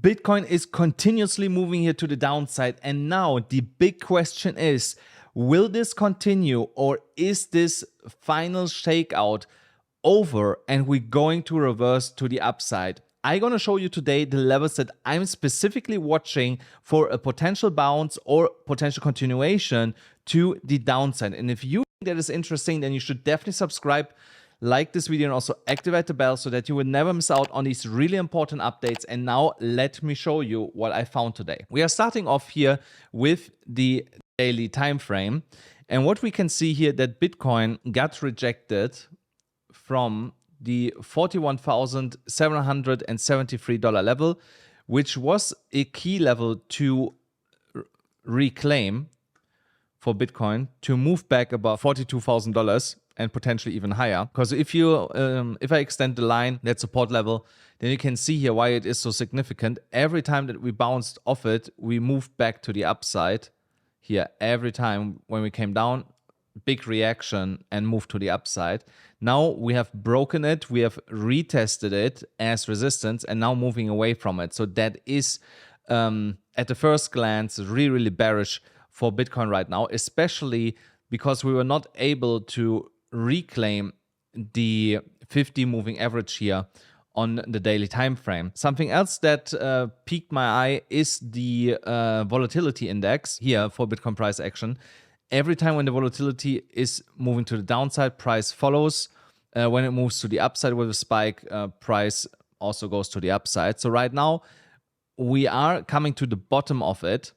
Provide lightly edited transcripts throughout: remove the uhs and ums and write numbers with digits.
Bitcoin is continuously moving here to the downside. And now the big question is, will this continue, or is this final shakeout over and we're going to reverse to the upside? I'm going to show you today the levels that I'm specifically watching for a potential bounce or potential continuation to the downside. And if you think that is interesting, then you should definitely subscribe, like this video, and also activate the bell so that you will never miss out on these really important updates. And now let me show you what I found today. We are starting off here with the daily time frame. And what we can see here, that Bitcoin got rejected from the $41,773 level, which was a key level to reclaim for Bitcoin to move back above $42,000 and potentially even higher. Because if I extend the line, that support level, then you can see here why it is so significant. Every time that we bounced off it, we moved back to the upside here. Every time when we came down, big reaction and moved to the upside. Now we have broken it, we have retested it as resistance and now moving away from it. So that is at the first glance really, really bearish for Bitcoin right now, especially because we were not able to reclaim the 50 moving average here on the daily time frame. Something else that piqued my eye is the volatility index here for Bitcoin price action. Every time when the volatility is moving to the downside, price follows. When it moves to the upside with a spike, price also goes to the upside. So right now, we are coming to the bottom of it,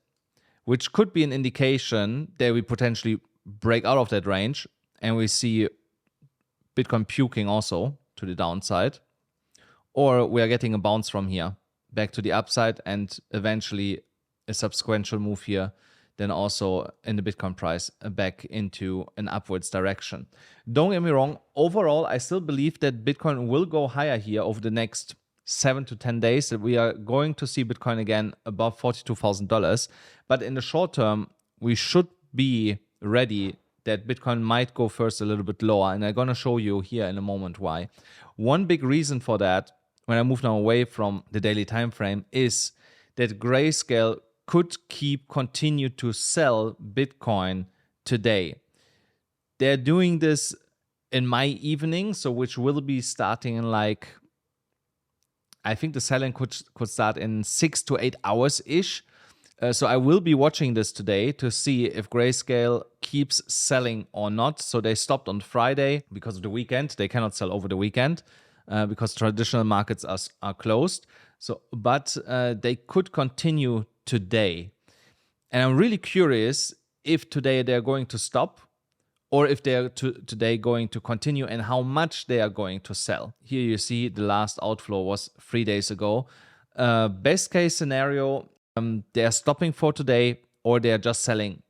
which could be an indication that we potentially break out of that range and we see Bitcoin puking also to the downside. Or we are getting a bounce from here back to the upside and eventually a subsequential move here, then also in the Bitcoin price back into an upwards direction. Don't get me wrong, overall, I still believe that Bitcoin will go higher here over the next 7 to 10 days, that we are going to see Bitcoin again above $42,000. But in the short term, we should be ready that Bitcoin might go first a little bit lower. And I'm going to show you here in a moment why. One big reason for that, when I move now away from the daily time frame, is that Grayscale could continue to sell Bitcoin today. They're doing this in my evening, so which will be starting in like, I think the selling could start in 6 to 8 hours-ish. So I will be watching this today to see if Grayscale keeps selling or not. So they stopped on Friday because of the weekend. They cannot sell over the weekend because traditional markets are closed. So, but they could continue today. And I'm really curious if today they're going to stop or if they're today going to continue and how much they are going to sell. Here you see the last outflow was 3 days ago. Best case scenario, they're stopping for today or they're just selling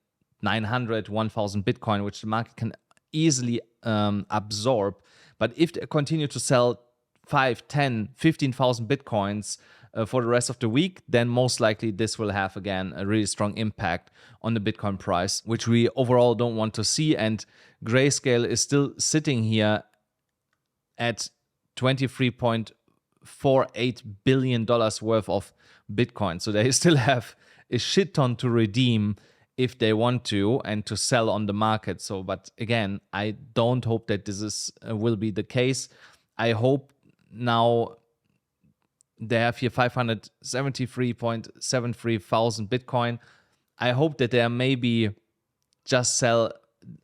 900, 1,000 Bitcoin, which the market can easily absorb. But if they continue to sell 5, 10, 15,000 Bitcoins for the rest of the week, then most likely this will have, again, a really strong impact on the Bitcoin price, which we overall don't want to see. And Grayscale is still sitting here at $23.48 billion worth of Bitcoin. So they still have a shit ton to redeem if they want to and to sell on the market. So, but again, I don't hope that this will be the case. I hope now they have here 573.73 thousand Bitcoin. I hope that they maybe just sell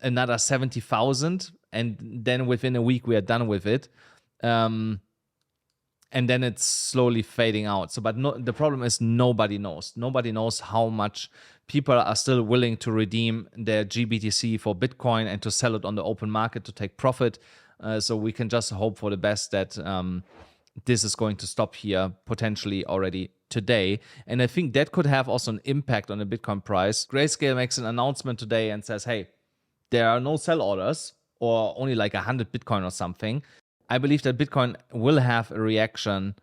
another 70,000 and then within a week we are done with it. And then it's slowly fading out. So, but the problem is nobody knows. Nobody knows how much people are still willing to redeem their GBTC for Bitcoin and to sell it on the open market to take profit. So we can just hope for the best that this is going to stop here potentially already today. And I think that could have also an impact on the Bitcoin price. Grayscale makes an announcement today and says, hey, there are no sell orders or only like 100 Bitcoin or something. I believe that Bitcoin will have a reaction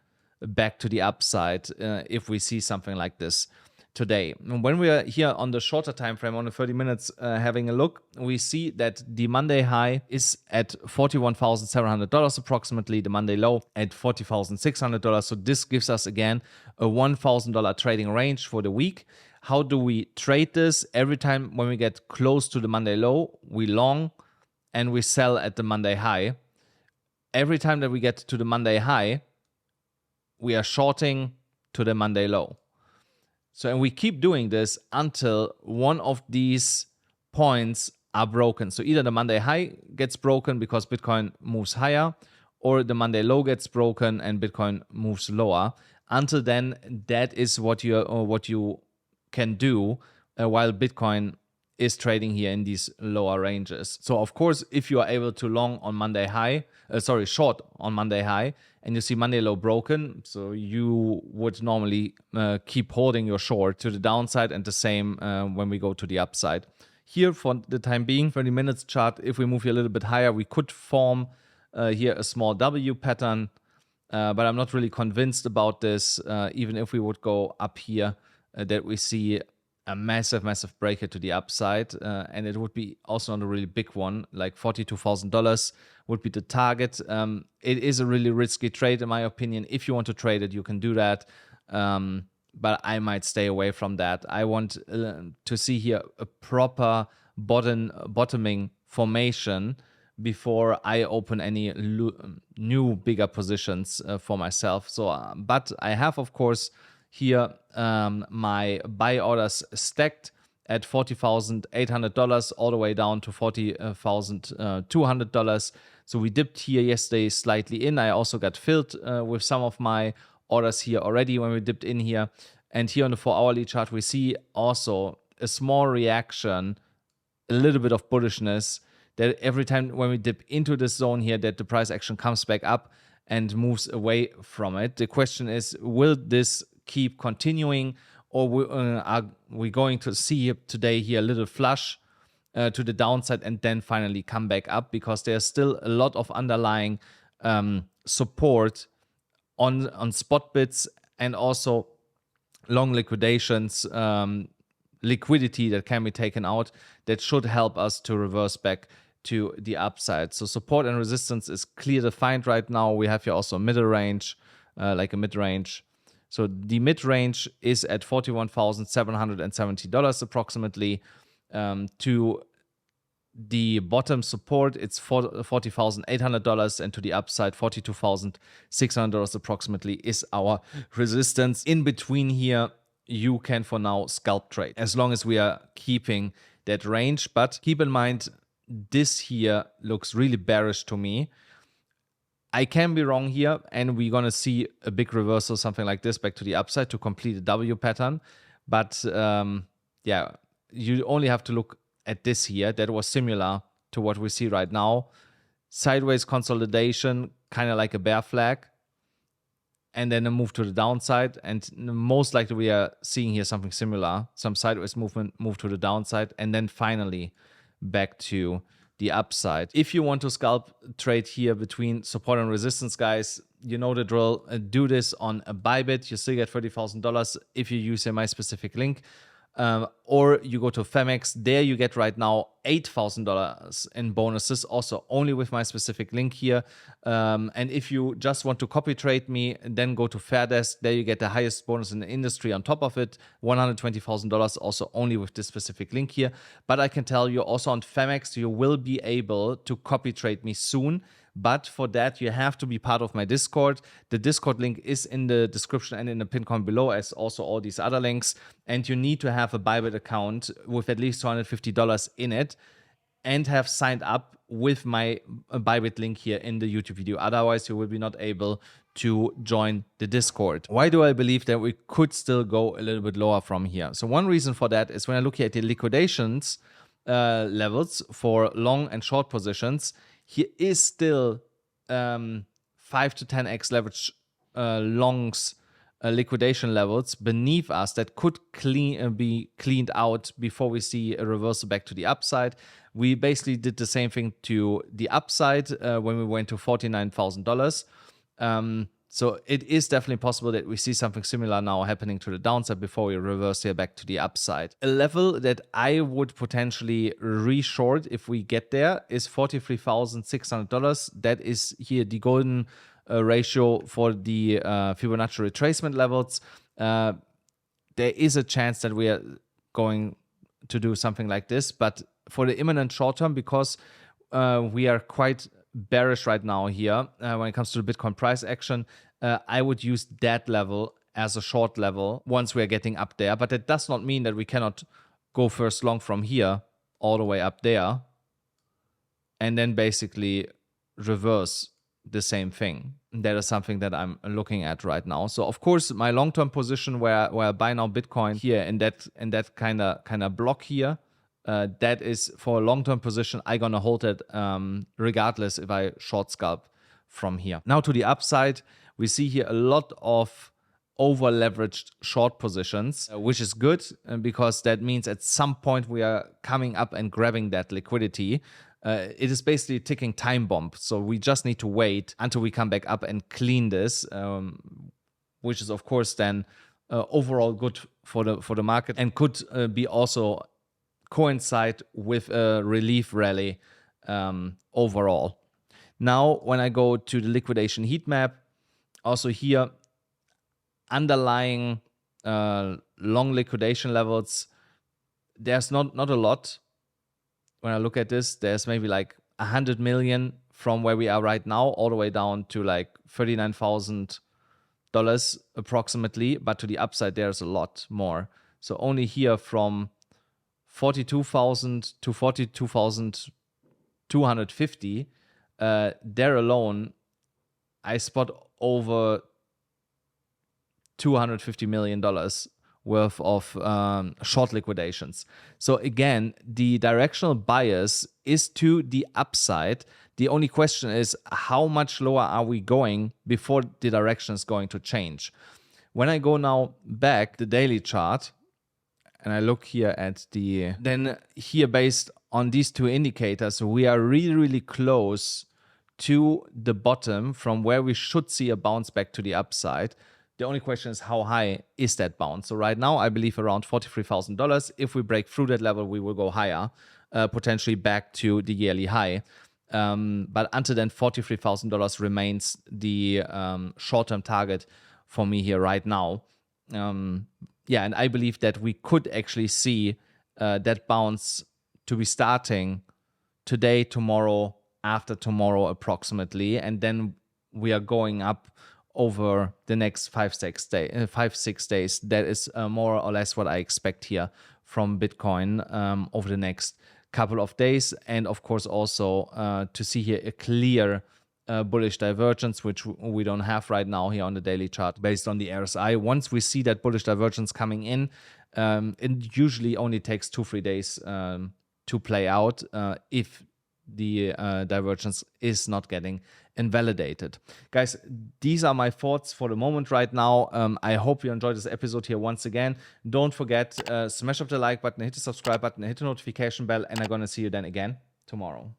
back to the upside if we see something like this. today. And when we are here on the shorter time frame, on the 30 minutes, having a look, we see that the Monday high is at $41,700 approximately, the Monday low at $40,600. So this gives us again a $1,000 trading range for the week. How do we trade this? Every time when we get close to the Monday low, we long and we sell at the Monday high. Every time that we get to the Monday high, we are shorting to the Monday low. So, and we keep doing this until one of these points are broken. So either the Monday high gets broken because Bitcoin moves higher, or the Monday low gets broken and Bitcoin moves lower. Until then, that is what you can do while Bitcoin is trading here in these lower ranges. So of course, if you are able to long on Monday high, short on Monday high, and you see Monday low broken, so you would normally keep holding your short to the downside, and the same when we go to the upside. Here for the time being, 30 minutes chart, if we move here a little bit higher, we could form here a small W pattern, but I'm not really convinced about this. Even if we would go up here, that we see a massive breaker to the upside, and it would be also not a really big one, like $42,000 would be the target. It is a really risky trade in my opinion. If you want to trade it, you can do that, but I might stay away from that. I want to see here a proper bottoming formation before I open any new bigger positions for myself. So, but I have, of course, here my buy orders stacked at $40,800 all the way down to $40,200. So we dipped here yesterday slightly in. I also got filled with some of my orders here already when we dipped in here. And here on the 4-hourly chart, we see also a small reaction, a little bit of bullishness, that every time when we dip into this zone here, that the price action comes back up and moves away from it. The question is, will this keep continuing, or are we going to see today here a little flush to the downside and then finally come back up? Because there's still a lot of underlying support on spot bits, and also long liquidations, liquidity that can be taken out, that should help us to reverse back to the upside. So support and resistance is clear defined right now. We have here also a middle range, like a mid-range. So the mid-range is at $41,770 approximately. To the bottom support, it's $40,800, and to the upside, $42,600 approximately is our resistance. In between here, you can for now scalp trade, as long as we are keeping that range. But keep in mind, this here looks really bearish to me. I can be wrong here, and we're going to see a big reversal, something like this, back to the upside to complete a W pattern. But yeah, you only have to look at this here. That was similar to what we see right now. Sideways consolidation, kind of like a bear flag, and then a move to the downside. And most likely we are seeing here something similar, some sideways movement, move to the downside, and then finally back to the upside. If you want to scalp trade here between support and resistance, guys, you know the drill. Do this on a BYBIT. You still get $30,000 if you use my specific link. Or you go to Phemex. There you get right now $8,000 in bonuses, also only with my specific link here. And if you just want to copy trade me, then go to FAIRDESK. There you get the highest bonus in the industry on top of it, $120,000, also only with this specific link here. But I can tell you also on Phemex, you will be able to copy trade me soon. But for that, you have to be part of my Discord. The Discord link is in the description and in the pinned comment below, as also all these other links. And you need to have a BYBIT account with at least $250 in it, and have signed up with my BYBIT link here in the YouTube video. Otherwise, you will be not able to join the Discord. Why do I believe that we could still go a little bit lower from here? So one reason for that is when I look here at the liquidations levels for long and short positions, here is still 5 to 10x leverage longs liquidation levels beneath us that could be cleaned out before we see a reversal back to the upside. We basically did the same thing to the upside when we went to $49,000. So it is definitely possible that we see something similar now happening to the downside before we reverse here back to the upside. A level that I would potentially reshort if we get there is $43,600. That is here the golden ratio for the Fibonacci retracement levels. There is a chance that we are going to do something like this, but for the imminent short term, because we are quite bearish right now here when it comes to the Bitcoin price action, I would use that level as a short level once we are getting up there. But that does not mean that we cannot go first long from here all the way up there and then basically reverse the same thing. That is something that I'm looking at right now. So of course, my long-term position where I buy now Bitcoin here in that kind of block here, that is for a long-term position. I'm gonna hold it regardless if I short scalp from here. Now to the upside, we see here a lot of over leveraged short positions, which is good because that means at some point we are coming up and grabbing that liquidity. It is basically a ticking time bomb. So we just need to wait until we come back up and clean this, which is of course then overall good for the market and could be also coincide with a relief rally overall. Now, when I go to the liquidation heat map, also here, underlying long liquidation levels, there's not a lot. When I look at this, there's maybe like 100 million from where we are right now, all the way down to like $39,000 approximately. But to the upside, there's a lot more. So only here from 42,000 to 42,250, there alone, I spot over $250 million worth of short liquidations. So again, the directional bias is to the upside. The only question is how much lower are we going before the direction is going to change. When I go now back the daily chart, and I look here at then here based on these two indicators, we are really, really close to the bottom from where we should see a bounce back to the upside. The only question is how high is that bounce? So right now, I believe around $43,000. If we break through that level, we will go higher, potentially back to the yearly high. But until then, $43,000 remains the short-term target for me here right now. Yeah, and I believe that we could actually see that bounce to be starting today, tomorrow, after tomorrow approximately, and then we are going up over the next 5-6 days. That is more or less what I expect here from Bitcoin over the next couple of days, and of course also to see here a clear bullish divergence, which we don't have right now here on the daily chart based on the RSI. Once we see that bullish divergence coming in, it usually only takes 2-3 days to play out if the divergence is not getting invalidated. Guys, these are my thoughts for the moment right now. I hope you enjoyed this episode here once again. Don't forget, smash up the like button, hit the subscribe button, hit the notification bell, and I'm gonna see you then again tomorrow.